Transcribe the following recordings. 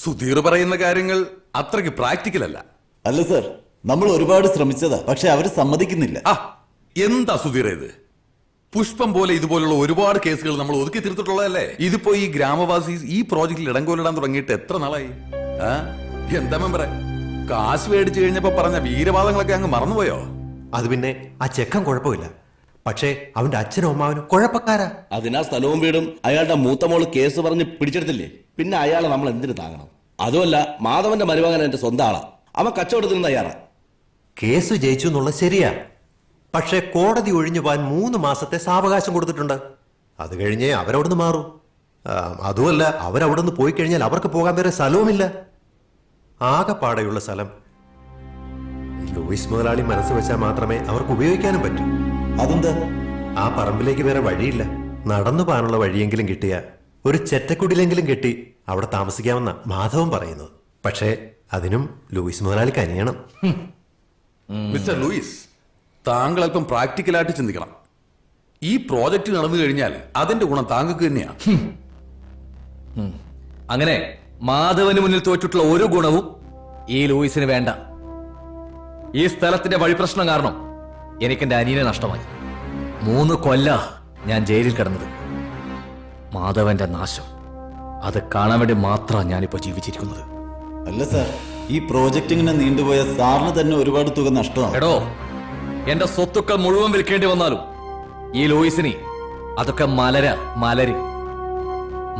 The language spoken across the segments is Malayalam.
സുധീർ പറയുന്ന കാര്യങ്ങൾ അത്രയ്ക്ക് പ്രാക്ടിക്കൽ അല്ല. അല്ല സർ, നമ്മൾ ഒരുപാട് ശ്രമിച്ചതാ, പക്ഷെ അവര് സമ്മതിക്കുന്നില്ല. എന്താ സുധീർ ഇത്? പുഷ്പം പോലെ ഇതുപോലുള്ള ഒരുപാട് കേസുകൾ നമ്മൾ ഒതുക്കി തീർത്തിട്ടുള്ളതല്ലേ. ഇതിപ്പോ ഈ ഗ്രാമവാസി ഈ പ്രോജക്റ്റിൽ ഇടംകൊല്ലിടാൻ തുടങ്ങിയിട്ട് എത്ര നാളായി? എന്താ മെമ്പറെ, കാശ് മേടിച്ചു കഴിഞ്ഞപ്പോ പറഞ്ഞ വീരവാദങ്ങളൊക്കെ അങ്ങ് മറന്നുപോയോ? അത് പിന്നെ ആ ചെക്കൻ കുഴപ്പമില്ല, പക്ഷേ അവന്റെ അച്ഛനും അമ്മാവനും കുഴപ്പക്കാരാ. അതിനാ സ്ഥലവും വീടും അയാളുടെ മൂത്ത മോള് കേസ് പറഞ്ഞ് പിടിച്ചെടുത്തില്ലേ, പിന്നെ അയാളെ നമ്മൾ എന്തിനു താങ്ങണം? അതുമല്ല, മാധവന്റെ മരുമകൻ എന്റെ സ്വന്തം ആളാ, അവൻ കച്ചവടത്തിന് തയ്യാറാ. കേസ് ജയിച്ചു എന്നുള്ളത് ശരിയാ, പക്ഷേ കോടതി ഒഴിഞ്ഞു പോകാൻ 3 മാസത്തെ സാവകാശം കൊടുത്തിട്ടുണ്ട്. അത് കഴിഞ്ഞേ അവരവിടുന്ന് മാറും. അതുമല്ല, അവരവിടുന്ന് പോയി കഴിഞ്ഞാൽ അവർക്ക് പോകാൻ വേറെ സ്ഥലവുമില്ല. ആകെപ്പാടെയുള്ള സ്ഥലം ലൂയിസ് മുതലാളി മനസ്സ് വെച്ചാൽ മാത്രമേ അവർക്ക് ഉപയോഗിക്കാനും പറ്റൂ. അതെന്താ? ആ പറമ്പിലേക്ക് വേറെ വഴിയില്ല. നടന്നു പോകാനുള്ള വഴിയെങ്കിലും കിട്ടിയ ഒരു ചെറ്റക്കുടിലെങ്കിലും കെട്ടി അവിടെ താമസിക്കാമെന്ന മാധവൻ പറയുന്നത്. പക്ഷേ അതിനും ലൂയിസ് മുതലാളിക്ക് അനിയണം. മിസ്റ്റർ ലൂയിസ്, താങ്കൾ അല്പം പ്രാക്ടിക്കലായിട്ട് ചിന്തിക്കണം. ഈ പ്രോജക്റ്റ് നടന്നു കഴിഞ്ഞാൽ അതിന്റെ ഗുണം താങ്കൾക്ക് തന്നെയാണ്. അങ്ങനെ മാധവന് മുന്നിൽ തോറ്റിട്ടുള്ള ഒരു ഗുണവും ഈ ലൂയിസിന് വേണ്ട. ഈ സ്ഥലത്തിന്റെ വഴിപ്രശ്നം കാരണം എനിക്കെന്റെ അനിയനെ നഷ്ടമായി. 3 കൊല്ലം ഞാൻ ജയിലിൽ കിടന്നത്. മാധവന്റെ നാശം അത് കാണാൻ വേണ്ടി മാത്രമാണ് ഞാനിപ്പോ ജീവിച്ചിരിക്കുന്നത്. അല്ല സാർ, ഈ പ്രോജക്റ്റ് ഇങ്ങനെ നീണ്ടുപോയ സാറിന് തന്നെ ഒരുപാട് തുക നഷ്ടമാണ്. എടോ, എന്റെ സ്വത്തുക്കൾ മുഴുവൻ വിൽക്കേണ്ടി വന്നാലും ഈ ലൂയിസിനെ അതൊക്കെ മലര്.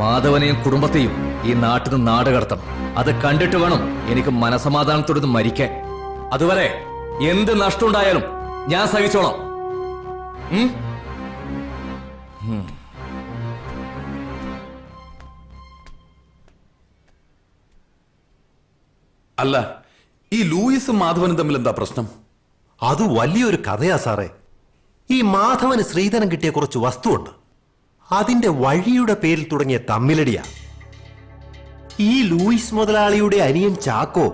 മാധവനെയും കുടുംബത്തെയും ഈ നാട്ടിൽ നിന്ന് നാട് കടത്തണം. അത് കണ്ടിട്ട് വേണം എനിക്ക് മനസമാധാനത്തോടെ മരിക്കാൻ. അതുവരെ എന്ത് നഷ്ടം ഉണ്ടായാലും ഞാൻ സഹിച്ചോളാം. അല്ല, ഈ ലൂയിസും മാധവനും തമ്മിൽ എന്താ പ്രശ്നം? അത് വലിയൊരു കഥയാ സാറേ. ഈ മാധവന് ശ്രീധരൻ കിട്ടിയ കുറച്ച് വസ്തുവുണ്ട്, അതിന്റെ വഴിയുടെ പേരിൽ തുടങ്ങിയ തമ്മിലടിയാ. ഈ ലൂയിസ് മുതലാളിയുടെ അനിയൻ ചാക്കോ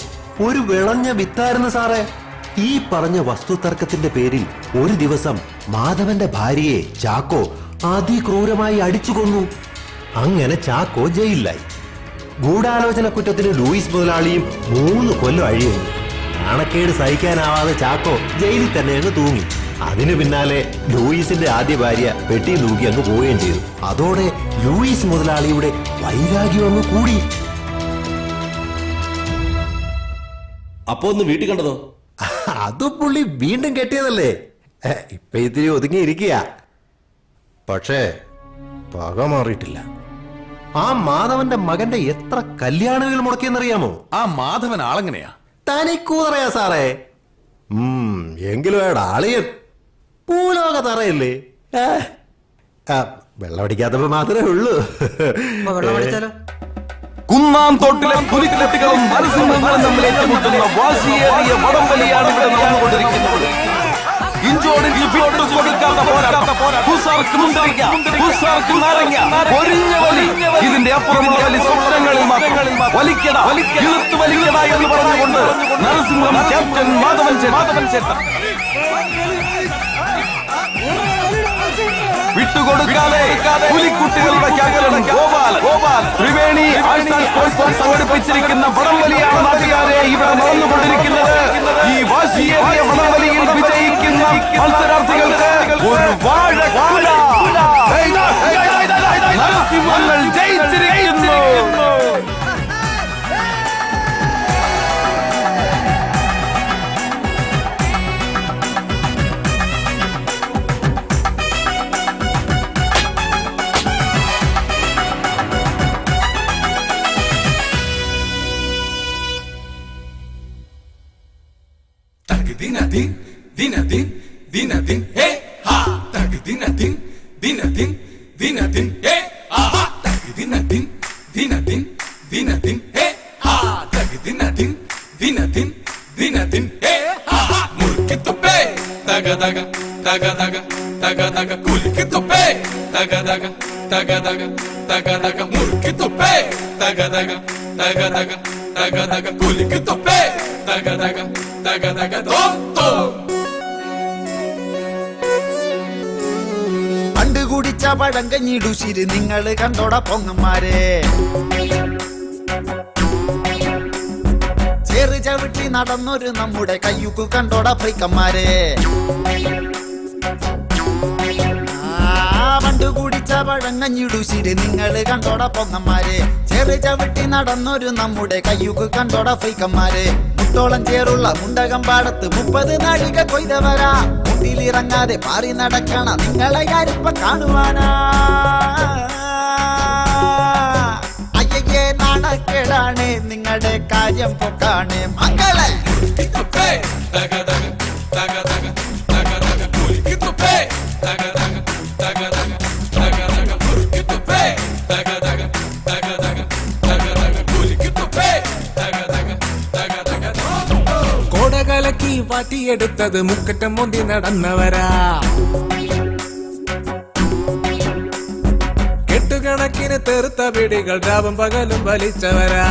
ഒരു വിളഞ്ഞ വിത്തായിരുന്നു സാറേ. ഈ പറഞ്ഞ വസ്തു തർക്കത്തിന്റെ പേരിൽ ഒരു ദിവസം മാധവന്റെ ഭാര്യയെ ചാക്കോ അതിക്രൂരമായി അടിച്ചു കൊന്നു. അങ്ങനെ ചാക്കോ ജയിലിലായി. ഗൂഢാലോചന കുറ്റത്തിന് ലൂയിസ് മുതലാളിയും 3 കൊല്ലം അഴിയുന്നു. നാണക്കേട് സഹിക്കാനാവാതെ ചാക്കോ ജയിലിൽ തന്നെ അങ്ങ് തൂങ്ങി. അതിനു പിന്നാലെ ലൂയിസിന്റെ ആദ്യ ഭാര്യ പെട്ടി തൂക്കി അങ്ങ് പോവുകയും ചെയ്തു. അതോടെ ലൂയിസ് മുതലാളിയുടെ വൈരാഗ്യം അങ്ങ് കൂടി. അപ്പൊ ഒന്ന് വീട്ടിൽ കണ്ടതോ? അത് പുള്ളി വീണ്ടും കെട്ടിയതല്ലേ, ഇപ്പൊ ഇത്തിരി ഒതുങ്ങിയിരിക്കുക. പക്ഷേ പക മാറിയിട്ടില്ല. ആ മാധവന്റെ മകന്റെ എത്ര കല്യാണങ്ങൾ മുടക്കിയെന്നറിയാമോ? ആ മാധവൻ ആളെങ്ങനെയാ? തനിക്കൂതറയാ സാറേ. എങ്കിലും അയാളുടെ ആളിയൻ പൂലോക തറയല്ലേ. വെള്ളമടിക്കാത്തപ്പോ മാത്രമേ ഉള്ളൂ. കുന്നാം തോട്ടിലെ പുലിക്കെട്ടുകളും നരസിംഹങ്ങളും തമ്മിൽ ഏറ്റുമുട്ടുന്ന വാശിയേറിയ വടംവലിയാണ് ഇവിടെ നടന്നുകൊണ്ടിരിക്കുന്നത്. ഇഞ്ചോടിഞ്ച് വിട്ടുകൊടുക്കാത്ത ഇതിന്റെ അപ്പുറമുള്ള വലിയ സ്വപ്നങ്ങളിൽ വലിക്കട ഇളുത്ത് വലിക്കട എന്ന് പറഞ്ഞുകൊണ്ട് നരസിംഹം ക്യാപ്റ്റൻ മാധവൻ ചേട്ടൻ വിട്ടുകൊടുക്കാതെ പുലിക്കുട്ടികളുടെ captain Gopal Triveni arts and sports സംഘടിപ്പിച്ചിരിക്കുന്ന വടംവലിയാണ് നാട്ടുകാരെ ഇവിടെ നടന്നുകൊണ്ടിരിക്കുന്നത്. ഈ വാശിയേറിയ വടംവലിയിൽ വിജയിക്കുന്ന മത്സരാർത്ഥികൾക്ക് ഒരു വാഴക്കുല. നരസിംഹങ്ങൾ ജയിച്ചിരിക്കുന്നു. Dinadin, hey ha, tag dinadin, hey aha, tag dinadin, hey ha, tag dinadin, hey aha, murki tope, taga kulki tope, taga murki tope, taga kulki tope, taga dom. കുടിച്ച പഴങ്കഞ്ഞിടുശിര് നിങ്ങൾ കണ്ടോട പൊങ്ങന്മാരെ. നടന്നൊരു നമ്മുടെ കയ്യുക്ക് കണ്ടോടാ ഫ്രീക്കന്മാരെ. പണ്ട് കുടിച്ച പഴങ്ങഞ്ഞിടുശിര് നിങ്ങള് കണ്ടോടാ പൊങ്ങന്മാരെ. ചെറു ചവിട്ടി നടന്നൊരു നമ്മുടെ കയ്യുക്ക് കണ്ടോടാ ഫ്രീക്കന്മാരെ. മുട്ടോളം ചേറുള്ള മുണ്ടകം പാടത്ത് 30 നാഴിക കൊയ്തവരാ. മുട്ടിലിറങ്ങാതെ പാറി നടക്കണ നിങ്ങളെ ഞാനിപ്പ കാണുവാനാ. അയ്യേ നാണക്കേടാണ് നിങ്ങളുടെ കാര്യം പൊക്കാണ് മക്കളെ. തുപ്പേ തക തക തക തക തക തക കുലുക്കി തുപ്പേ തക തക തക തക തക തക കുലുക്കി തുപ്പേ തക തക തക തക തക തക കുലുക്കി തുപ്പേ തക തക തക തക. കോടകലക്കി വാട്ടിയെടുത്തത് മുക്കറ്റം മുന്തി നടന്നവരാ. കെട്ടുകണക്കിന് തെറുത്ത പിടികൾ രാവും പകലും വലിച്ചവരാ.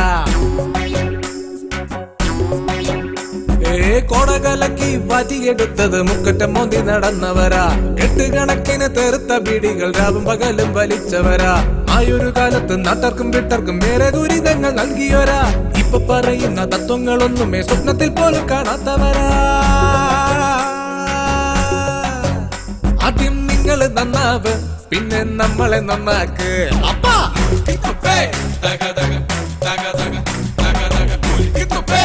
കോടകലക്കി വാറ്റിയെടുത്തത് മുക്കറ്റം മോന്തി നടന്നവരാ. കെട്ടുകണക്കിന് തെറുത്ത പിടികൾ രാവും പകലും വലിച്ചവരാ. ആയൊരു കാലത്ത് നാട്ടർക്കും വിട്ടർക്കും വേറെ ദുരിതങ്ങൾ നൽകിയവരാ. ഇപ്പൊ പറയുന്ന തത്വങ്ങളൊന്നുമേ സ്വപ്നത്തിൽ പോലും കാണാത്തവരാ. ആദ്യം നിങ്ങൾ നന്നാവ്, പിന്നെ നമ്മളെ നന്നാക്ക്. അപ്പാ തുപ്പേ തക തക തക തക തക തക കുലുക്കി തുപ്പേ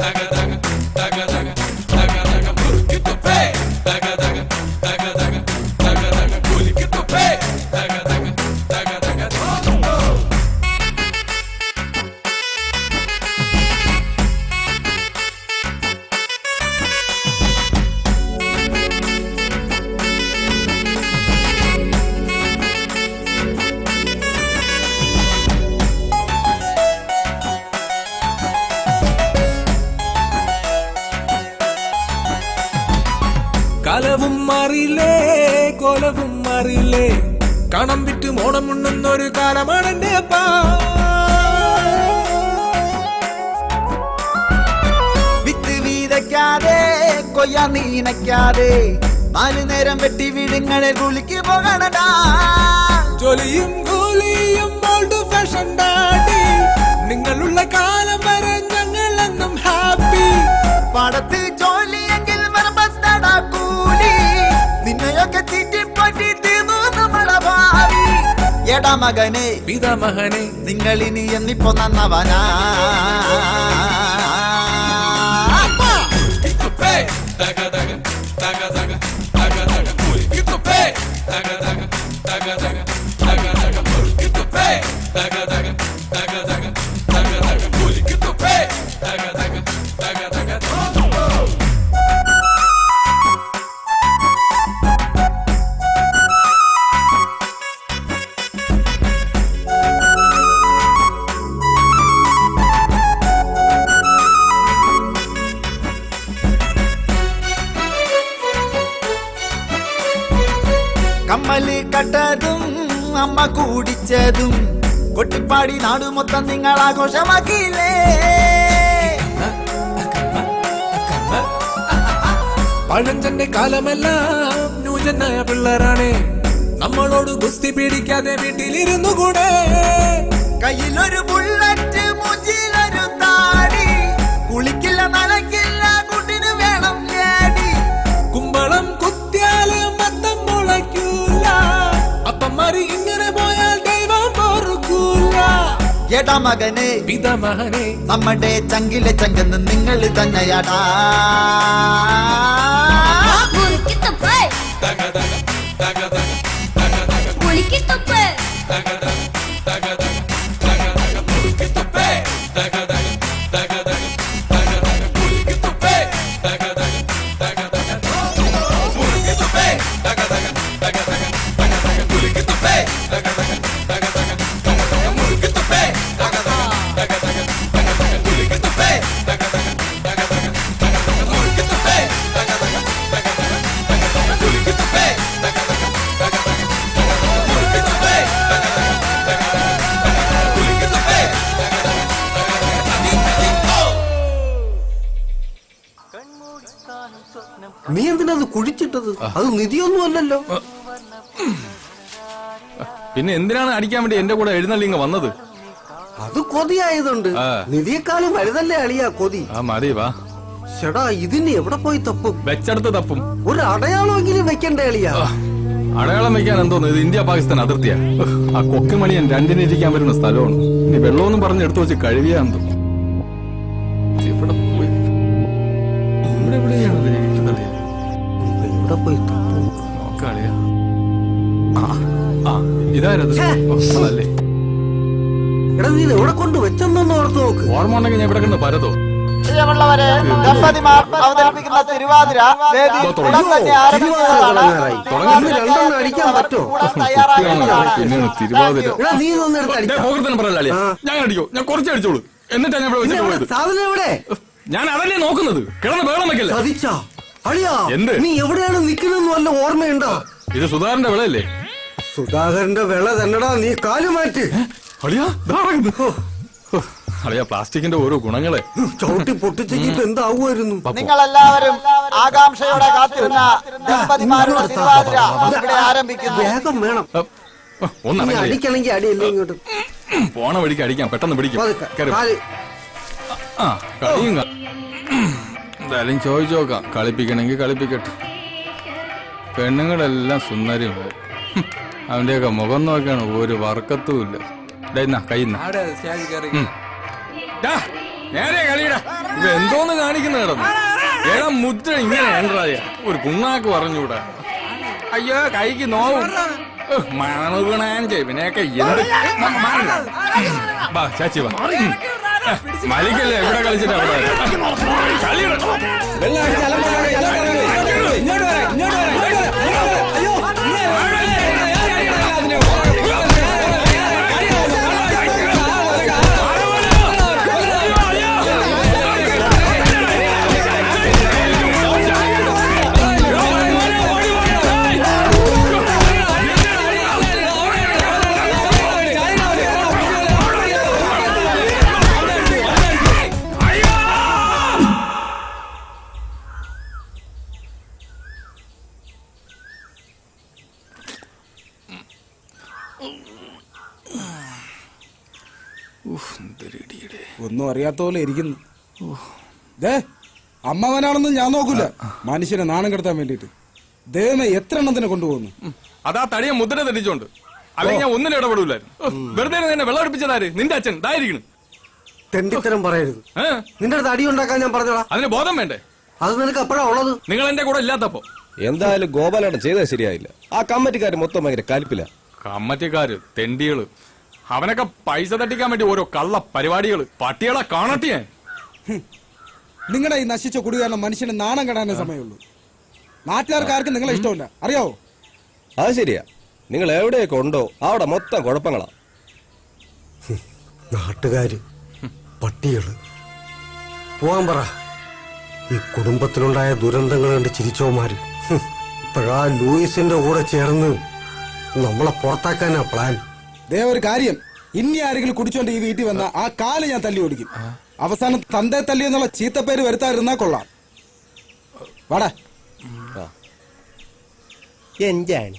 തക തക തക തക തക തക കുലുക്കി തുപ്പേ തക തക തക തക തക തക കുലുക്കി തുപ്പേ തക തക തക തക. കാലവും മാറിയില്ലേ, കോലവും മാറിയില്ലേ. കണം വിറ്റ് മോണം ഉണ്ണുന്നൊരു കാലമാണ് എന്റെ അപ്പ. വിത്ത് വീതയ്ക്കാതെ കൊയ്യാ നീനയ്ക്കാതെ 4 നേരം വെട്ടി വീടുങ്ങളിൽ കുളിക്ക് പോകണടാ. ജോലിയും കൂലിയും ഓൾഡ് ഫാഷൻ ഡാഡി. നിങ്ങളുള്ള കാലം വരെ ഞങ്ങളെന്നും ഹാപ്പി. പാടത്ത് ജോലിയെങ്കിൽ വരമ്പത്തടാ കൂലി. നിന്നെയൊക്കെ തീറ്റിപ്പറ്റി തീർന്നു നമ്മളെ ഭാവി. എടാ മകനെ പിതാമഹനെ നിങ്ങളിനി എന്നിപ്പോ നന്നവനാ. തുപ്പേ തക തക തക തക തക തക കുലുക്കി തുപ്പേ തക തക തക തക തക തക കുലുക്കി തുപ്പേ തക തക തക തക തക തക കുലുക്കി തുപ്പേ തക തക തക തക. കമ്മല് കട്ടതും അമ്മ കൂടിച്ചതും കൊട്ടിപ്പാടി നാടു മൊത്തം നിങ്ങൾ ആഘോഷമാക്കിയില്ലേ. പഴഞ്ചന്റെ കാലമെല്ലാം ന്യൂജനായ പിള്ളേരാണ്. നമ്മളോട് ഗുസ്തി പിടിക്കാതെ വീട്ടിലിരുന്നു കൂടെ. കയ്യിലൊരു ബുള്ളറ്റ് മുജിലൊരു താടി. കുളിക്കില്ല നനക്കില്ല കുട്ടിന് വേണം ലേഡി. കുമ്പളം കുത്തിയാല് മത്തം മുളയ്ക്കൂല. അപ്പന്മാര് ഇങ്ങനെ പോയാൽ ദൈവം പൊറുക്കൂല. എടാ മകനെ പിതാമഹനെ നമ്മുടെ ചങ്കിലെ ചങ്കെന്ന് നിങ്ങൾ തന്നെയാടാ. കുലുക്കി തുപ്പേ തക തക തക തക തക തക കുലുക്കി തുപ്പേ തക തക തക തക തക തക കുലുക്കി തുപ്പേ തക തക തക തക തക തക കുലുക്കി തുപ്പേ തക തക തക തക കുലുക്കി തുപ്പേ തക തക തക തക തക തക കുലുക്കി തുപ്പേ തക തക തക തക തക തക കുലുക്കി തുപ്പേ തക തക തക തക തക തക കുലുക്കി തുപ്പേ തക തക തക തക തക തക കുലുക്കി തുപ്പേ തക തക തക തക തക കുലുക്കി തുപ്പേ തക തക തക തക കുലുക്കി തുപ്പേ തക തക തക കുലുക്കി തുപ്പേ തക തക നീ എന്തിനത് കുഴിച്ചിട്ടത്? അത് നിധിയൊന്നും അല്ലല്ലോ. പിന്നെ എന്തിനാണ് അടിക്കാൻ വേണ്ടി എന്റെ കൂടെ എഴുന്നള്ളി ഇങ്ങ് വന്നത്? അത് കൊതിയായതുണ്ട്. നിധിയെക്കാളും വലുതല്ലേ അളിയാ കൊതി. ആ മതി വാ. ചേടാ ഇതിന് എവിടെ പോയി തപ്പും? വെച്ചെടുത്ത് തപ്പും. ഒരു അടയാളമെങ്കിലും വെക്കണ്ടേ അളിയാ? അടയാളം വെക്കാൻ എന്തോന്നു, ഇത് ഇന്ത്യ പാകിസ്ഥാൻ അതിർത്തിയാ. ആ കൊക്കുമണിയൻ രണ്ടിന് ഇരിക്കാൻ വരുന്ന സ്ഥലമാണ്. ഇനി വെള്ളമൊന്നും പറഞ്ഞ് എടുത്തു വെച്ച് കഴിയാ എന്തോ. ഇവിടെ പോയി ഇവിടെ എവിടെയാണത്? എവിടെ പോയി തപ്പും? നോക്കാളിയാ. ഇതാരത്? അതല്ലേ എടാ നീ എവിടെ കൊണ്ട് വെച്ചെന്നൊന്ന് ഓർത്ത് നോക്ക്. ഓർമ്മ ഉണ്ടെങ്കിൽ ഞാൻ ഇവിടെ കണ്ട് പരതോ. പ്രിയമുള്ളവരെ, ദമ്പതിമാർ അവതരിപ്പിക്കുന്ന തിരുവാതിര വേദി ഉടൻ തന്നെ ആരംഭിക്കുന്നതാണ്. രണ്ടെണ്ണം അടിക്കാൻ പറ്റോ? പിന്നെയാണ് തിരുവാതിര. എടാ നീ ഇതൊന്നും എടുത്ത് അടിക്കാം. പോകരുതെന്ന് പറയല്ലേ? ഞാൻ അടിക്കോ, ഞാൻ കുറച്ച് അടിച്ചോളൂ. എന്നിട്ടാ ഞാൻ ഇവിടെ വെച്ചിട്ട് പോയത്. സാധനം എവിടെ? ഞാൻ അതല്ലേ നോക്കുന്നത്. കിടന്ന് ബഹളം വെക്കല്ലേ. സതിച്ചാ അളിയാ, എന്ത്? നീ എവിടെയാണ് നിൽക്കുന്നതെന്ന് വല്ല ഓർമ്മയുണ്ടോ? ഇത് സുധാകരന്റെ വിളയല്ലേ? സുധാകരന്റെ വിള തന്നെടാ, നീ കാല് മാറ്റ്. അളിയാ അളിയാ, പ്ലാസ്റ്റിക്കിന്റെ ഓരോ ഗുണങ്ങളെ ചവിട്ടി പൊട്ടിച്ചെങ്കിൽ ഇപ്പൊ എന്താവുമായിരുന്നു? നിങ്ങൾ എല്ലാവരും ആകാംക്ഷയോടെ കാത്തിരുന്ന ദമ്പതിമാരുടെ തിരുവാതിര ഇവിടെ ആരംഭിക്കുന്നു. വേഗം വേണം. നീ ഒന്നടങ്ങ. അടിക്കണമെങ്കിൽ അടിയല്ലേ ഇങ്ങോട്ട്. പോണ വഴിക്ക് അടിക്കാം, പെട്ടെന്ന് പിടിക്കും. പതുക്കെ. കേറ്. കാല്. ആ കളിയും എന്തായാലും ചോദിച്ചു നോക്കാം. കളിപ്പിക്കണമെങ്കിൽ കളിപ്പിക്കട്ടെ. പെണ്ണുങ്ങളെല്ലാം സുന്ദരിമാർ. അവന്റെയൊക്കെ മുഖം നോക്കിയാണ് ഒരു വർക്കത്തും ഇല്ല. കയ്യുന്ന നേരെ കളിയടാ. ഇത് എന്തോന്ന് കാണിക്കുന്ന കിടന്നു. ഏടാ മുദ്ര ഇങ്ങനെ വേണ്ടായ ഒരു കുണ്ണാക്ക് പറഞ്ഞൂടാ. അയ്യോ കൈക്ക് നോവും. മണുകണാഞ്ച് ഇവനെയൊക്കെ എന്ത് വാ ചാച്ചി വാ. മലിക്കല്ലേ എവിടെ കളിച്ചിട്ട് അവിടെ ഒന്നും അറിയാത്ത പോലെ ഇരിക്കുന്നു. അമ്മവനാണെന്ന് ഞാൻ നോക്കൂല, മനുഷ്യനെ നാണം കെടുത്താൻ വേണ്ടിട്ട്. ദൈവമേ, എത്ര എണ്ണത്തിനെ കൊണ്ടുപോകുന്നു. അതാ തടിയ മുദ്ര തെറ്റിച്ചോണ്ട്. അല്ലെങ്കിൽ ഞാൻ ഒന്നിനും ഇടപെടൂലായിരുന്നു. വെറുതെ തന്നെ വെള്ളം അടുപ്പിച്ചതാര്? നിന്റെ അച്ഛൻ ഇതായിരിക്കണം. തെണ്ടിത്തരം പറയരുത്. നിന്റെ അടുത്ത് അടി ഉണ്ടാക്കാൻ ഞാൻ പറഞ്ഞോളാം. അതിന് ബോധം വേണ്ടേ? അത് നിനക്ക് എപ്പോഴാ ഉള്ളത്? നിങ്ങൾ എന്റെ കൂടെ ഇല്ലാത്തപ്പോ. എന്തായാലും ഗോപാലേട്ടൻ ചെയ്തത് ശരിയായില്ല. ആ കമ്മിറ്റിക്കാർ മൊത്തം ഭയങ്കര കലിപ്പില്ല. കമ്മറ്റിക്കാര് തെണ്ടികള്. അവനൊക്കെ പൈസ തട്ടിക്കാൻ വേണ്ടി ഓരോ കള്ള പരിപാടികള്. പട്ടികളെ കാണട്ടെ ഞാൻ. നിങ്ങളുടെ ഈ നശിച്ച കുടി കാരണം മനുഷ്യന് നാണം കെടാനേ സമയമുള്ളൂ. നാട്ടുകാർക്കാർക്കും നിങ്ങളെ ഇഷ്ടമില്ല, അറിയാവോ? അത് ശരിയാ. നിങ്ങൾ എവിടെയൊക്കെ ഉണ്ടോ അവിടെ മൊത്തം കുഴപ്പങ്ങളാ. നാട്ടുകാര്, പട്ടികള്. പോവാൻ പറ. ഈ കുടുംബത്തിലുണ്ടായ ദുരന്തങ്ങൾ കണ്ട് ചിരിച്ചോമാര് ഇപ്പോഴാ ലൂയിസിന്റെ കൂടെ ചേർന്ന് നമ്മളെ പുറത്താക്കാനാ പ്ലാൻ. ഒരു കാര്യം, ഇനി ആരെങ്കിലും കുടിച്ചോണ്ട് ഈ വീട്ടിൽ വന്ന ആ കാല് ഞാൻ തല്ലി ഓടിക്കും. അവസാനം തന്തേ തല്ലി എന്നുള്ള ചീത്തപ്പേര് വരുത്താതിരുന്നാ കൊള്ളാം. വാടാ. എന്താണ്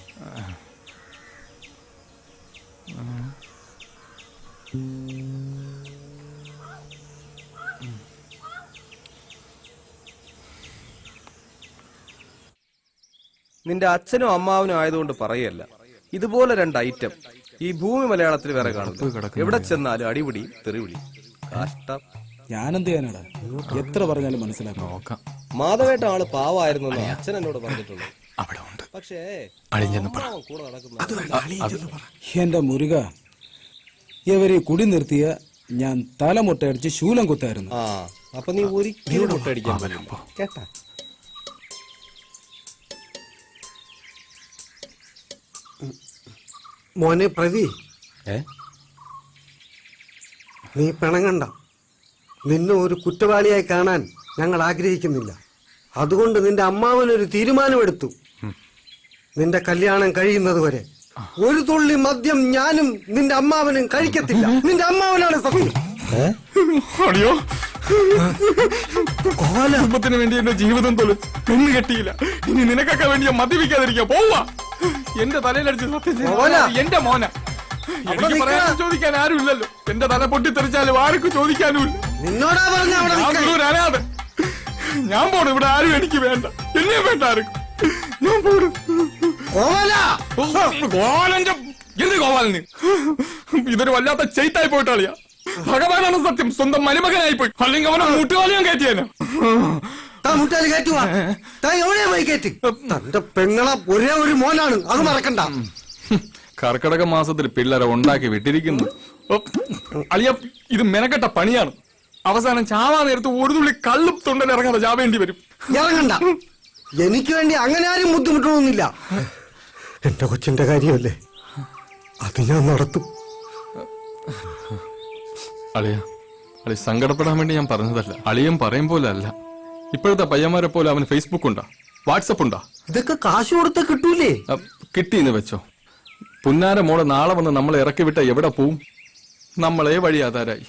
നിന്റെ അച്ഛനും അമ്മാവനും ആയതുകൊണ്ട് പറയല്ല, ഇതുപോലെ രണ്ട് ഐറ്റം ഈ ഭൂമി മലയാളത്തിൽ വേറെ കാണുന്നു. എവിടെ ചെന്നാലും അടിപിടി തെറിവിളി. കഷ്ടം. ഞാനെന്ത് ചെയ്യാനാടാ? എത്ര പറഞ്ഞാലും മനസ്സിലാക്കാം. മാധവേട്ട ആള് പാവായിരുന്നു അച്ഛൻ എന്നോട് പറഞ്ഞിട്ടുണ്ട്. അവിടെ ഉണ്ട്. പക്ഷേ കൂടെ എന്റെ മുരുക, ഇവരെ കുടി നിർത്തിയ ഞാൻ തലമുട്ടയടിച്ച് ശൂലം കുത്തായിരുന്നു. അപ്പൊ നീ ഒരിക്കലും മുട്ടയടിക്കാൻ കേട്ടാ. മോനെ പ്രതി, നീ പിണങ്ങണ്ട. നിന്നെ ഒരു കുറ്റവാളിയായി കാണാൻ ഞങ്ങൾ ആഗ്രഹിക്കുന്നില്ല. അതുകൊണ്ട് നിന്റെ അമ്മാവനൊരു തീരുമാനമെടുത്തു. നിന്റെ കല്യാണം കഴിയുന്നത് വരെ ഒരു തുള്ളി മദ്യം ഞാനും നിന്റെ അമ്മാവനും കഴിക്കത്തില്ല. നിന്റെ അമ്മാവനാണ് സത്യം. അടിയോ, കുടുംബത്തിന് വേണ്ടി എന്റെ ജീവിതം തൊഴിച്ച് പെണ്ണ് കെട്ടിയില്ല. ഇനി നിനക്കൊക്കെ വേണ്ടി മദ്യപിക്കാതിരിക്കുക. പോവാ. എന്റെ തലയിലടിച്ച് സത്യം എന്റെ മോന. എനിക്ക് പറയാൻ ചോദിക്കാൻ ആരും ഇല്ലല്ലോ. എന്റെ തല പൊട്ടിത്തെറിച്ചാലും ആർക്കും ചോദിക്കാനും ഇല്ല. നിന്നോടാ പറഞ്ഞ അനാഥ. ഞാൻ പോണു, ഇവിടെ ആരും എനിക്ക് വേണ്ട, എന്നെ വേണ്ട ആർക്കും. ഞാൻ പോണു. ഗോപാലന്റെ എന്ത് ഗോപാലന്? ഇതൊരു വല്ലാത്ത ചെയ്ത്തായി പോയിട്ടാളിയാ. ഭഗവാനാണ് സത്യം, സ്വന്തം മരുമകനായി പോയി. അല്ലെങ്കിൽ അവനെ മുട്ടുകാലിയാൻ കയറ്റിയേനെ. തന്റെ പെങ്ങളെ ഒരേ ഒരു മോനാണ്, അത് മറക്കണ്ട. കർക്കിടക മാസത്തിൽ പിള്ളേരെ ഉണ്ടാക്കി വിട്ടിരിക്കുന്നു. അളിയ, ഇത് മെനക്കെട്ട പണിയാണ്. അവസാനം ചാവാ നേരത്ത് ഒരു തുള്ളി കള്ളും തൊണ്ടൽ ഇറങ്ങാതെ ചാവേണ്ടി വരും. ഇറങ്ങണ്ട, എനിക്ക് വേണ്ടി അങ്ങനെ ആരും ബുദ്ധിമുട്ടണമെന്നില്ല. എന്റെ കൊച്ചിന്റെ കാര്യമല്ലേ, അത് ഞാൻ നടത്തും. അളിയ, അളി സങ്കടപ്പെടാൻ വേണ്ടി ഞാൻ പറഞ്ഞതല്ല. അളിയും പറയും പോലെ അല്ല. ഇപ്പോഴത്തെ പയ്യന്മാരെ പോലെ അവന് ഫേസ്ബുക്ക് ഉണ്ടാ, വാട്സപ്പ് ഉണ്ടാ? ഇതൊക്കെ കാശ് കൊടുത്ത കിട്ടൂലേ? കിട്ടിയെന്ന് വെച്ചോ. പുന്നാര മോളെ നാളെ വന്ന് നമ്മളെ ഇറക്കി വിട്ട എവിടെ പോവും? നമ്മളെ വഴിയാതാരായി.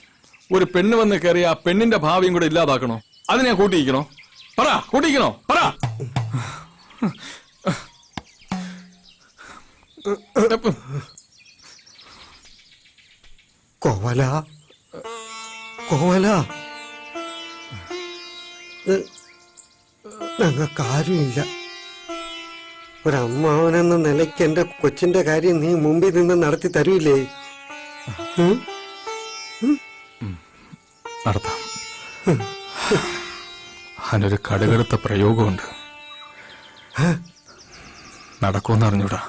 ഒരു പെണ്ണ് വന്ന് കയറി ആ പെണ്ണിന്റെ ഭാവിയും കൂടെ ഇല്ലാതാക്കണോ? അതിനെ കൂട്ടിയിക്കണോ? പറ, കൂട്ടിയിക്കണോ? പറ. കോവല, കോവല, ഞങ്ങൾക്കാരുമില്ല. ഒരമ്മാവനെന്ന നിലയ്ക്ക് എന്റെ കൊച്ചിന്റെ കാര്യം നീ മുമ്പിൽ നിന്ന് നടത്തി തരൂലേ? നടത്താം. അതിനൊരു കടുകടുത്ത പ്രയോഗമുണ്ട്. നടക്കുമെന്ന് അറിഞ്ഞൂടാ.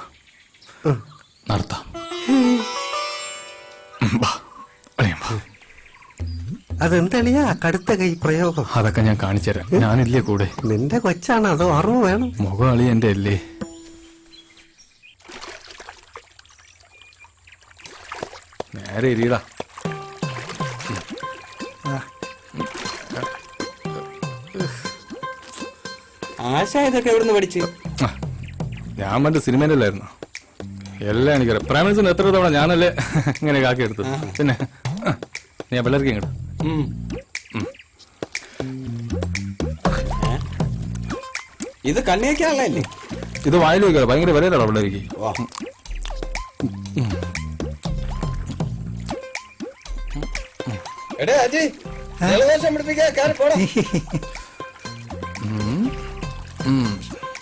നടത്താം. അതെന്തളിയാ കടുത്ത കൈ പ്രയോഗം? അതൊക്കെ ഞാൻ കാണിച്ചു തരാം. ഞാനില്ലേ കൂടെ? നിന്റെ കൊച്ചാണ്, അതോ അറിവ് വേണം? മുഖം അളി എന്റെ അല്ലേ. നേരെ ഇരിയടാ. ആശ ഇതൊക്കെ എവിടുന്ന് പഠിച്ച്? ഞാൻ മറ്റേ സിനിമയിലല്ലായിരുന്നു. എല്ലാം എനിക്കറിയാം. പ്രേമസിന് എത്ര തവണ ഞാനല്ലേ ഇങ്ങനെ കാക്കി എടുത്തു. പിന്നെ ഞാൻ പിള്ളേർക്ക് ഇങ്ങോട്ട്. ഇത് കണ്ണിയൊക്കെയാണല്ലേ? ഇത് വായിൽ വയ്ക്കാലോ, ഭയങ്കര വിലയിലാണോ പിള്ളേർക്ക്?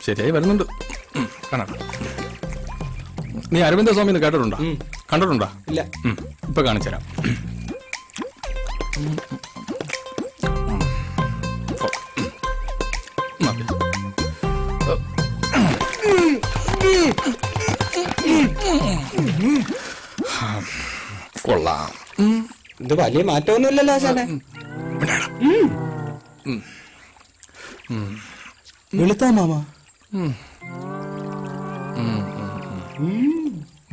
ശരിയായി വരുന്നുണ്ട്. കാണാം. നീ അരവിന്ദ സ്വാമിന്ന് കേട്ടിട്ടുണ്ടോ? കണ്ടിട്ടുണ്ടോ? ഇല്ല. ഇപ്പൊ കാണിച്ചുതരാം. കൊള്ളാം. ഇത് വലിയ മാറ്റമൊന്നുമില്ലല്ലോ ആശാനെ. വെളുത്താ മാമ.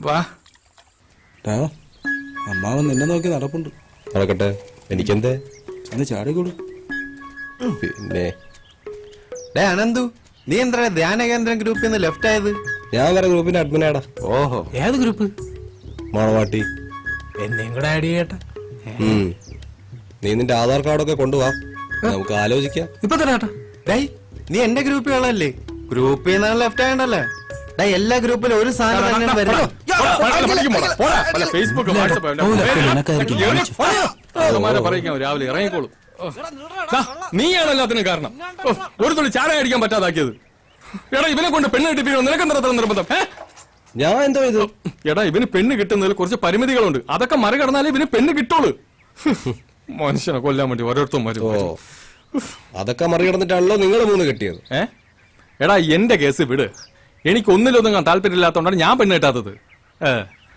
വാ. അമ്മാവൻ നിന്നെ നോക്കി നടപ്പുണ്ട്. നടക്കട്ടെ, എനിക്കെന്തേ? ചെന്ന് ചാടിക്കൊടു. പിന്നെ അനന്തു, നീ എന്താ ധ്യാന കേന്ദ്രം ഗ്രൂപ്പിൽ നിന്ന് ലെഫ്റ്റ് ആയത്? ഞാൻ വേറെ ഗ്രൂപ്പിന്റെ അഡ്മിനാടാ. ഓഹോ, ഏത് ഗ്രൂപ്പ്? മണവാട്ടി. എന്നെയും കൂടെ ആഡ് ചെയ്യട്ടെ. നീ നിന്റെ ആധാർ കാർഡൊക്കെ കൊണ്ടുപോവാ, നമുക്ക് ആലോചിക്കാം. ഇപ്പൊ തരാട്ടാ. ഡേയ്, നീ എന്റെ ഗ്രൂപ്പിലാണല്ലേ? ഗ്രൂപ്പിൽ നിന്നാണ് ലെഫ്റ്റ് ആയണ്ടല്ലേ? എല്ലാ ഗ്രൂപ്പിലും ഒരു സാധനം തന്നെയാണ് വരുന്നത്. ഫേസ്ബുക്ക്, വാട്സപ്പ് പറയിക്കാം. രാവിലെ ഇറങ്ങിക്കോളൂ. നീയാണ് എല്ലാത്തിനും കാരണം. ഒരു തുള്ളി ചായ അടിക്കാൻ പറ്റാതാക്കിയത്. എടാ, ഇവനെ കൊണ്ട് പെണ്ണ് കിട്ടിപ്പിക്കണോ? നിനക്കെന്താ നിർബന്ധം? ഞാൻ എന്തോ ഇത്? എടാ, ഇവന് പെണ്ണ് കിട്ടുന്നതിൽ കുറച്ച് പരിമിതികളുണ്ട്. അതൊക്കെ മറികടന്നാലേ ഇവന് പെണ്ണ് കിട്ടുള്ളൂ. മനുഷ്യനെ കൊല്ലാൻ വേണ്ടി ഓരോരുത്തരും വരും. അതൊക്കെ മറികടന്നിട്ടാണല്ലോ നിങ്ങൾ മൂന്ന് കിട്ടിയത്. എടാ, എന്റെ കേസ് വിട്. എനിക്ക് ഒന്നിലൊന്നും താല്പര്യമില്ലാത്തോണ്ടാണ് ഞാൻ പെണ്ണ് കിട്ടാത്തത്.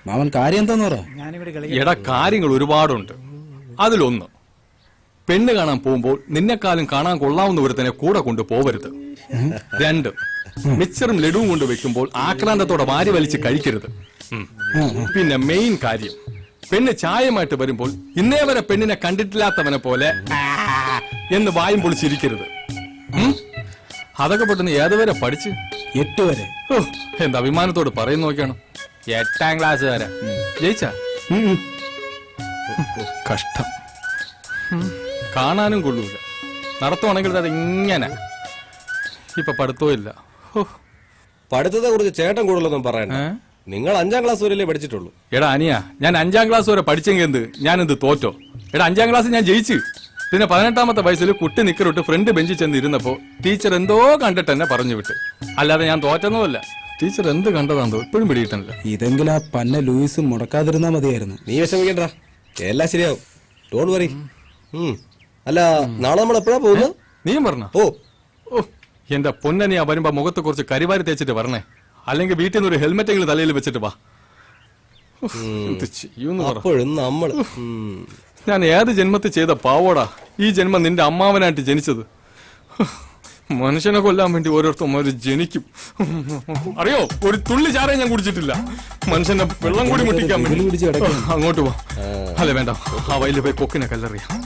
മാമൻ കാര്യം എന്താന്ന് പറ. എടാ, കാര്യങ്ങൾ ഒരുപാടുണ്ട്. അതിലൊന്ന്, പെണ്ണ് കാണാൻ പോകുമ്പോൾ നിന്നെക്കാളും കാണാൻ കൊള്ളാവുന്ന ഒരുത്തനെ കൂടെ കൊണ്ട് പോവരുത്. 2, മിച്ചറും ലഡുവും കൊണ്ട് വെക്കുമ്പോൾ ആക്രാന്തത്തോടെ വാരി വലിച്ച് കഴിക്കരുത്. പിന്നെ മെയിൻ കാര്യം, പെണ്ണ് ചായമായിട്ട് വരുമ്പോൾ ഇന്നേ വരെ പെണ്ണിനെ കണ്ടിട്ടില്ലാത്തവനെ പോലെ എന്ന് വായും പൊളിച്ചിരിക്കരുത്. അതൊക്കെ പെട്ടെന്ന് ഏതുവരെ പഠിച്ച്? 8 വരെ. എന്താ അഭിമാനത്തോട് പറയുന്ന നോക്കിയാണ്. 8ാം ക്ലാസ് വരെ ജയിച്ച. കഷ്ടം. കാണാനും കൊള്ളൂല. നടത്തുവാണെങ്കിൽ അത് ഇങ്ങനെ. ഇപ്പൊ പഠിത്തവും ഇല്ല. പഠിത്തത്തെ കുറിച്ച് ചേട്ടൻ കൂടുതലൊന്നും പറയണ്ട. നിങ്ങൾ 5ാം ക്ലാസ് വരെയല്ലേ പഠിച്ചിട്ടുള്ളൂ. എടാ അനിയ, ഞാൻ 5ാം ക്ലാസ് വരെ പഠിച്ചെങ്കിൽ എന്ത്, ഞാനെന്ത് തോറ്റോ? എടാ, 5ാം ക്ലാസ് ഞാൻ ജയിച്ചു. പിന്നെ 18ാമത്തെ വയസ്സിൽ കുട്ടി നിക്കറിട്ട് ഫ്രണ്ട് ബെഞ്ചിൽ ചെന്ന് ഇരുന്നപ്പോ ടീച്ചർ എന്തോ കണ്ടിട്ട് എന്നെ പറഞ്ഞു വിട്ട്. അല്ലാതെ ഞാൻ തോറ്റൊന്നുമല്ല. ടീച്ചർ എന്ത് കണ്ടതാന്തോ ഇപ്പോഴും പിടിയിട്ടില്ല. ഇതെങ്കിലും ആ പന്ന ലൂയിസ് മുടക്കാതിരുന്നാ മതിയായിരുന്നു. നീ വിഷമിക്കണ്ട, എല്ലാം ശരിയാവും. Don't worry. അല്ല, നാളെ നമ്മൾ എപ്പോഴാ പോകുന്നത്? നീയും പറഞ്ഞ? ഓ എന്റെ പൊന്നനിയാ വരുമ്പോ മുഖത്ത് കുറച്ച് കരിവാരി തേച്ചിട്ട് വരണേ. അല്ലെങ്കിൽ വീട്ടിൽ നിന്ന് ഒരു ഹെൽമെറ്റ് എങ്കിലും തലയിൽ വെച്ചിട്ട് വാ. എന്ത് ചെയ്യൂന്ന് പറ. അപ്പോഴും നമ്മൾ ഞാൻ ഏത് ജന്മത്തിൽ ചെയ്ത പാവോടാ ഈ ജന്മം നിന്റെ അമ്മാവനായിട്ട് ജനിച്ചത്. മനുഷ്യനെ കൊല്ലാൻ വേണ്ടി ഓരോരുത്തർ ജനിക്കും. അറിയോ, ഒരു തുള്ളി ചാരയും ഞാൻ കുടിച്ചിട്ടില്ല. മനുഷ്യന്റെ വെള്ളം കൂടി മുട്ടിക്കാൻ വേണ്ടി. അങ്ങോട്ട് പോ. അല്ലെ വേണ്ട, ആ വയലിൽ പോയി കൊക്കിനെ കല്ലെറിയാം.